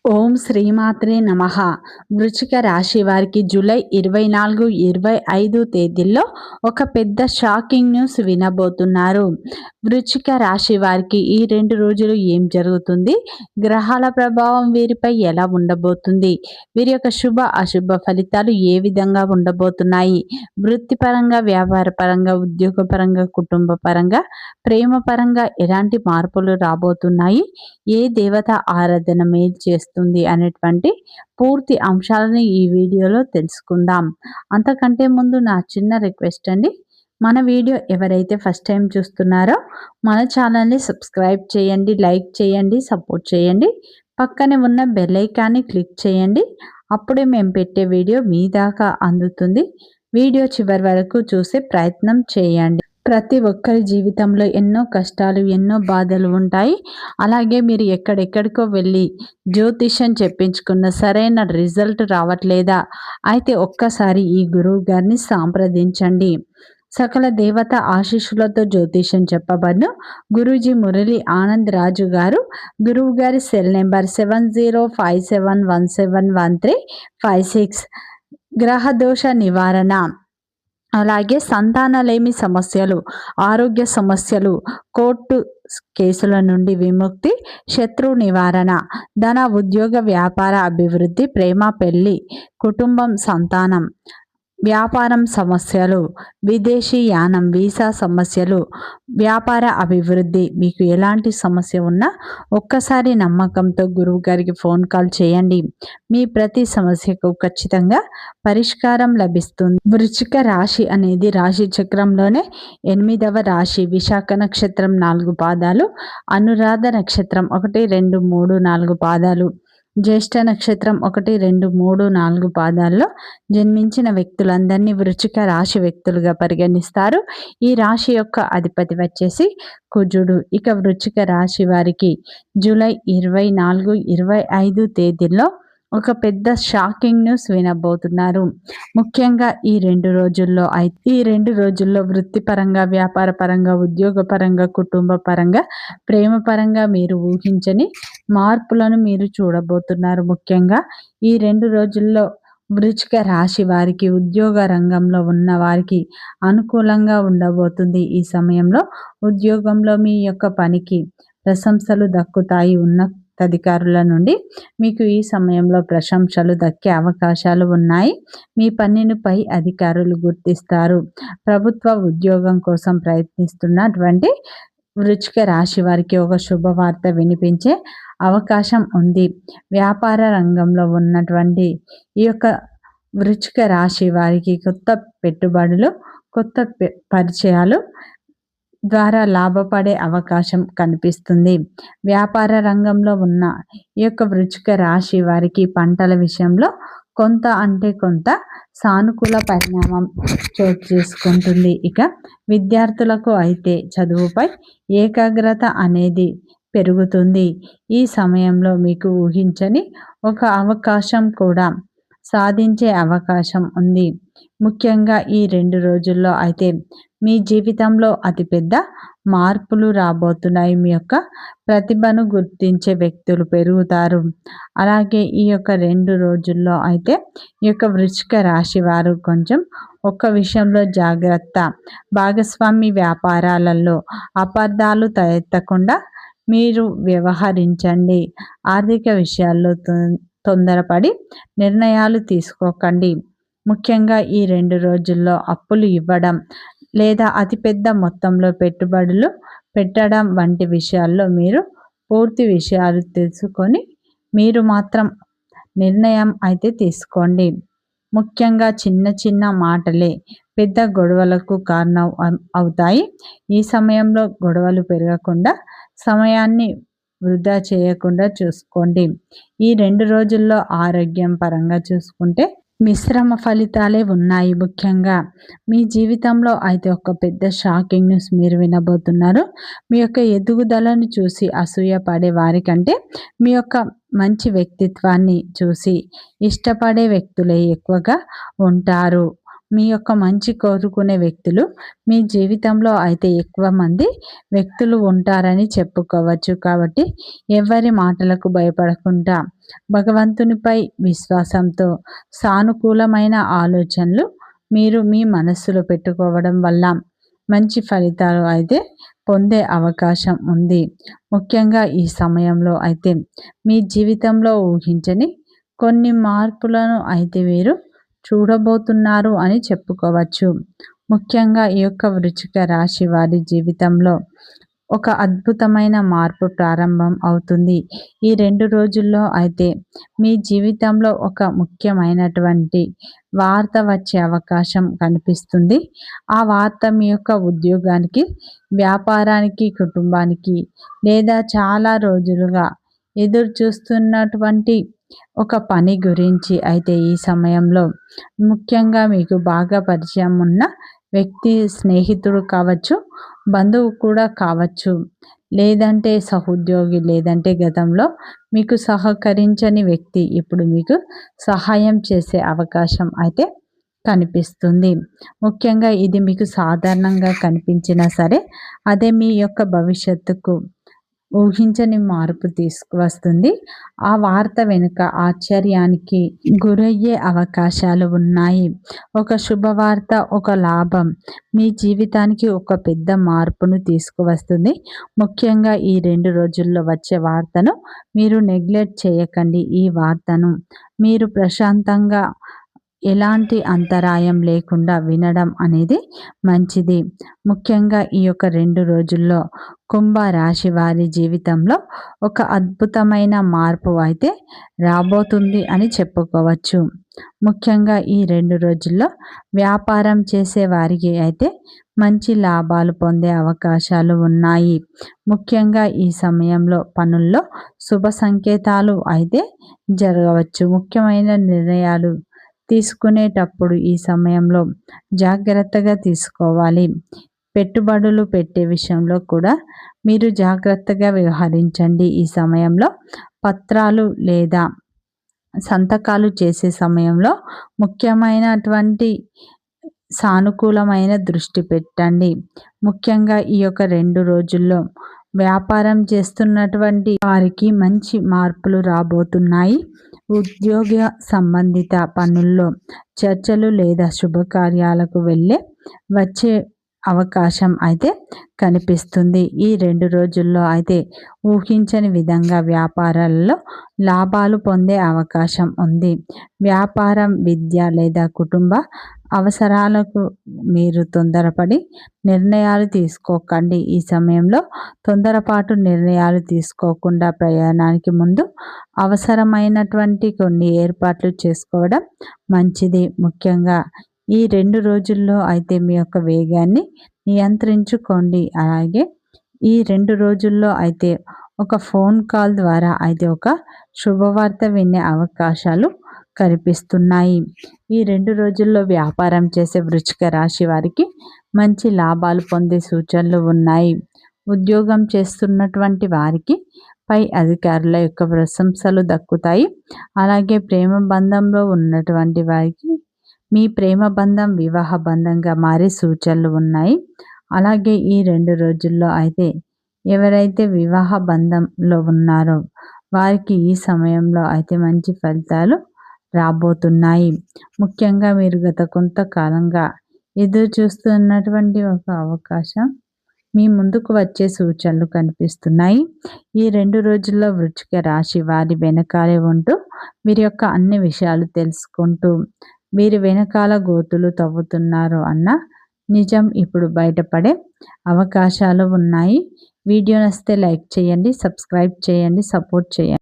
ఓం శ్రీమాత్రే నమః. వృశ్చిక రాశి వారికి జూలై 24, 25 తేదీల్లో ఒక పెద్ద షాకింగ్ న్యూస్ వినబోతున్నారు. వృశ్చిక రాశి వారికి ఈ 2 రోజులు ఏం జరుగుతుంది, గ్రహాల ప్రభావం వీరిపై ఎలా ఉండబోతుంది, వీరి యొక్క శుభ అశుభ ఫలితాలు ఏ విధంగా ఉండబోతున్నాయి, వృత్తిపరంగా, వ్యాపార పరంగా, ఉద్యోగపరంగా, కుటుంబ పరంగా, ప్రేమ పరంగా ఎలాంటి మార్పులు రాబోతున్నాయి, ఏ దేవత ఆరాధన మేలు చేస్తుంది అనేటువంటి పూర్తి అంశాలను ఈ వీడియోలో తెలుసుకుందాం. అంతకంటే ముందు నా చిన్న రిక్వెస్ట్ అండి, మన వీడియో ఎవరైతే ఫస్ట్ టైం చూస్తున్నారో మన ఛానల్ని సబ్స్క్రైబ్ చేయండి, లైక్ చేయండి, సపోర్ట్ చేయండి. పక్కనే ఉన్న బెల్ ఐకాన్ని క్లిక్ చేయండి. అప్పుడే మేము పెట్టే వీడియో మీ దాకా అందుతుంది. వీడియో చివరి వరకు చూసే ప్రయత్నం చేయండి. ప్రతి ఒక్కరి జీవితంలో ఎన్నో కష్టాలు, ఎన్నో బాధలు ఉంటాయి. అలాగే మీరు ఎక్కడెక్కడికో వెళ్ళి జ్యోతిష్యం చెప్పించుకున్న సరైన రిజల్ట్ రావట్లేదా? అయితే ఒక్కసారి ఈ గురువు గారిని సంప్రదించండి. సకల దేవత ఆశీస్సులతో జ్యోతిష్యం చెప్పబడును. గురూజీ మురళి ఆనంద్ రాజు గారు. గురువు గారి సెల్ నెంబర్ 7057171356. గ్రహదోష నివారణ, అలాగే సంతానలేమి సమస్యలు, ఆరోగ్య సమస్యలు, కోర్టు కేసుల నుండి విముక్తి, శత్రు నివారణ, ధన ఉద్యోగ వ్యాపార అభివృద్ధి, ప్రేమ పెళ్లి, కుటుంబం సంతానం, వ్యాపారం సమస్యలు, విదేశీ యానం, వీసా సమస్యలు, వ్యాపార అభివృద్ధి. మీకు ఎలాంటి సమస్య ఉన్నా ఒక్కసారి నమ్మకంతో గురువు గారికి ఫోన్ కాల్ చేయండి. మీ ప్రతి సమస్యకు ఖచ్చితంగా పరిష్కారం లభిస్తుంది. వృశ్చిక రాశి అనేది రాశి చక్రంలోనే 8వ రాశి. విశాఖ నక్షత్రం 4 పాదాలు, అనురాధ నక్షత్రం 1, 2, 3, 4 పాదాలు, జ్యేష్ఠ నక్షత్రం 1, 2, 3, 4 పాదాల్లో జన్మించిన వ్యక్తులందరినీ వృశ్చిక రాశి వ్యక్తులుగా పరిగణిస్తారు. ఈ రాశి యొక్క అధిపతి వచ్చేసి కుజుడు. ఇక వృశ్చిక రాశి వారికి జూలై 24, 25 తేదీల్లో ఒక పెద్ద షాకింగ్ న్యూస్ వినబోతున్నారు. ముఖ్యంగా ఈ 2 రోజుల్లో వృత్తిపరంగా, వ్యాపార పరంగా, ఉద్యోగ పరంగా, కుటుంబ పరంగా, ప్రేమ పరంగా మీరు ఊహించని మార్పులను మీరు చూడబోతున్నారు. ముఖ్యంగా ఈ 2 రోజుల్లో వృశ్చిక రాశి వారికి, ఉద్యోగ రంగంలో ఉన్న వారికి అనుకూలంగా ఉండబోతుంది. ఈ సమయంలో ఉద్యోగంలో మీ యొక్క పనికి ప్రశంసలు దక్కుతాయి. ఉన్నతాధికారుల నుండి మీకు ఈ సమయంలో ప్రశంసలు దక్కే అవకాశాలు ఉన్నాయి. మీ పనిని పై అధికారులు గుర్తిస్తారు. ప్రభుత్వ ఉద్యోగం కోసం ప్రయత్నిస్తున్నటువంటి వృశ్చిక రాశి వారికి ఒక శుభవార్త వినిపించే అవకాశం ఉంది. వ్యాపార రంగంలో ఉన్నటువంటి ఈ యొక్క వృశ్చిక రాశి వారికి కొత్త పెట్టుబడులు, కొత్త పరిచయాలు ద్వారా లాభపడే అవకాశం కనిపిస్తుంది. వ్యాపార రంగంలో ఉన్న ఈ యొక్క వృశ్చిక రాశి వారికి పంటల విషయంలో కొంత సానుకూల పరిణామం చోటు చేసుకుంటుంది. ఇక విద్యార్థులకు అయితే చదువుపై ఏకాగ్రత అనేది పెరుగుతుంది. ఈ సమయంలో మీకు ఊహించని ఒక అవకాశం కూడా సాధించే అవకాశం ఉంది. ముఖ్యంగా ఈ 2 రోజుల్లో అయితే మీ జీవితంలో అతిపెద్ద మార్పులు రాబోతున్నాయి. మీ యొక్క ప్రతిభను గుర్తించే వ్యక్తులు పెరుగుతారు. అలాగే ఈ యొక్క 2 రోజుల్లో అయితే ఈ యొక్క వృశ్చిక రాశి వారు కొంచెం ఒక్క విషయంలో జాగ్రత్త. భాగస్వామి వ్యాపారాలలో అపార్థాలు తలెత్తకుండా మీరు వ్యవహరించండి. ఆర్థిక విషయాల్లో తొందరపడి నిర్ణయాలు తీసుకోకండి. ముఖ్యంగా ఈ 2 రోజుల్లో అప్పులు ఇవ్వడం లేదా అతిపెద్ద మొత్తంలో పెట్టుబడులు పెట్టడం వంటి విషయాల్లో మీరు పూర్తి విషయాలు తెలుసుకొని మీరు మాత్రం నిర్ణయం అయితే తీసుకోండి. ముఖ్యంగా చిన్న చిన్న మాటలే పెద్ద గొడవలకు కారణం అవుతాయి. ఈ సమయంలో గొడవలు పెరగకుండా సమయాన్ని వృధా చేయకుండా చూసుకోండి. ఈ 2 రోజుల్లో ఆరోగ్యం పరంగా చూసుకుంటే మిశ్రమ ఫలితాలే ఉన్నాయి. ముఖ్యంగా మీ జీవితంలో అయితే ఒక పెద్ద షాకింగ్ న్యూస్ మీరు వినబోతున్నారు. మీ యొక్క ఎదుగుదలను చూసి అసూయ పడే వారికంటే మీ యొక్క మంచి వ్యక్తిత్వాన్ని చూసి ఇష్టపడే వ్యక్తులే ఎక్కువగా ఉంటారు. మీ యొక్క మంచి కోరుకునే వ్యక్తులు మీ జీవితంలో అయితే ఎక్కువ మంది వ్యక్తులు ఉంటారని చెప్పుకోవచ్చు. కాబట్టి ఎవరి మాటలకు భయపడకుండా భగవంతునిపై విశ్వాసంతో సానుకూలమైన ఆలోచనలు మీరు మీ మనస్సులో పెట్టుకోవడం వల్ల మంచి ఫలితాలు అయితే పొందే అవకాశం ఉంది. ముఖ్యంగా ఈ సమయంలో అయితే మీ జీవితంలో ఊహించని కొన్ని మార్పులను అయితే మీరు చూడబోతున్నారు అని చెప్పుకోవచ్చు. ముఖ్యంగా ఈ యొక్క వృశ్చిక రాశి వారి జీవితంలో ఒక అద్భుతమైన మార్పు ప్రారంభం అవుతుంది. ఈ 2 రోజుల్లో అయితే మీ జీవితంలో ఒక ముఖ్యమైనటువంటి వార్త వచ్చే అవకాశం కనిపిస్తుంది. ఆ వార్త మీ యొక్క ఉద్యోగానికి, వ్యాపారానికి, కుటుంబానికి లేదా చాలా రోజులుగా ఎదురు చూస్తున్నటువంటి ఒక పని గురించి అయితే ఈ సమయంలో ముఖ్యంగా మీకు బాగా పరిచయం ఉన్న వ్యక్తి, స్నేహితుడు కావచ్చు, బంధువు కూడా కావచ్చు, లేదంటే సహోద్యోగి, లేదంటే గతంలో మీకు సహకరించని వ్యక్తి ఇప్పుడు మీకు సహాయం చేసే అవకాశం అయితే కనిపిస్తుంది. ముఖ్యంగా ఇది మీకు సాధారణంగా కనిపించినా సరే అదే మీ యొక్క భవిష్యత్తుకు ఊహించని మార్పు తీసుకువస్తుంది. ఆ వార్త వెనుక ఆశ్చర్యానికి గురయ్యే అవకాశాలు ఉన్నాయి. ఒక శుభవార్త, ఒక లాభం మీ జీవితానికి ఒక పెద్ద మార్పును తీసుకువస్తుంది. ముఖ్యంగా ఈ 2 రోజుల్లో వచ్చే వార్తను మీరు నెగ్లెక్ట్ చేయకండి. ఈ వార్తను మీరు ప్రశాంతంగా ఎలాంటి అంతరాయం లేకుండా వినడం అనేది మంచిది. ముఖ్యంగా ఈ యొక్క 2 రోజుల్లో కుంభ రాశి వారి జీవితంలో ఒక అద్భుతమైన మార్పు అయితే రాబోతుంది అని చెప్పుకోవచ్చు. ముఖ్యంగా ఈ 2 రోజుల్లో వ్యాపారం చేసే వారికి అయితే మంచి లాభాలు పొందే అవకాశాలు ఉన్నాయి. ముఖ్యంగా ఈ సమయంలో పనుల్లో శుభ సంకేతాలు అయితే జరగవచ్చు. ముఖ్యమైన నిర్ణయాలు తీసుకునేటప్పుడు ఈ సమయంలో జాగ్రత్తగా తీసుకోవాలి. పెట్టుబడులు పెట్టే విషయంలో కూడా మీరు జాగ్రత్తగా వ్యవహరించండి. ఈ సమయంలో పత్రాలు లేదా సంతకాలు చేసే సమయంలో ముఖ్యమైనటువంటి సానుకూలమైన దృష్టి పెట్టండి. ముఖ్యంగా ఈ యొక్క 2 రోజుల్లో వ్యాపారం చేస్తున్నటువంటి వారికి మంచి మార్పులు రాబోతున్నాయి. ఉద్యోగ సంబంధిత పనుల్లో చర్చలు లేదా శుభకార్యాలకు వచ్చే అవకాశం అయితే కనిపిస్తుంది. ఈ 2 రోజుల్లో అయితే ఊహించని విధంగా వ్యాపారాలలో లాభాలు పొందే అవకాశం ఉంది. వ్యాపారం, విద్య లేదా కుటుంబ అవసరాలకు మీరు తొందరపడి నిర్ణయాలు తీసుకోకండి. ఈ సమయంలో తొందరపాటు నిర్ణయాలు తీసుకోకుండా ప్రయాణానికి ముందు అవసరమైనటువంటి కొన్ని ఏర్పాట్లు చేసుకోవడం మంచిది. ముఖ్యంగా ఈ 2 రోజుల్లో అయితే మీ యొక్క వేగాన్ని నియంత్రించుకోండి. అలాగే ఈ 2 రోజుల్లో అయితే ఒక ఫోన్ కాల్ ద్వారా అయితే ఒక శుభవార్త వినే అవకాశాలు కనిపిస్తున్నాయి. ఈ 2 రోజుల్లో వ్యాపారం చేసే వృశ్చిక రాశి వారికి మంచి లాభాలు పొందే సూచనలు ఉన్నాయి. ఉద్యోగం చేస్తున్నటువంటి వారికి పై అధికారుల యొక్క ప్రశంసలు దక్కుతాయి. అలాగే ప్రేమ బంధంలో ఉన్నటువంటి వారికి మీ ప్రేమ బంధం వివాహ బంధంగా మారే సూచనలు ఉన్నాయి. అలాగే ఈ 2 రోజుల్లో అయితే ఎవరైతే వివాహ బంధంలో ఉన్నారో వారికి ఈ సమయంలో అయితే మంచి ఫలితాలు రాబోతున్నాయి. ముఖ్యంగా మీరు గత కొంతకాలంగా ఎదురు చూస్తున్నటువంటి ఒక అవకాశం మీ ముందుకు వచ్చే సూచనలు కనిపిస్తున్నాయి. ఈ 2 రోజుల్లో వృశ్చిక రాశి వారి వెనకాలే ఉంటూ వీరి యొక్క అన్ని విషయాలు తెలుసుకుంటూ వీరి వెనకాల గోతులు తవ్వుతున్నారు అన్న నిజం ఇప్పుడు బయటపడే అవకాశాలు ఉన్నాయి. వీడియో నచ్చితే లైక్ చేయండి, సబ్స్క్రైబ్ చేయండి, సపోర్ట్ చేయండి.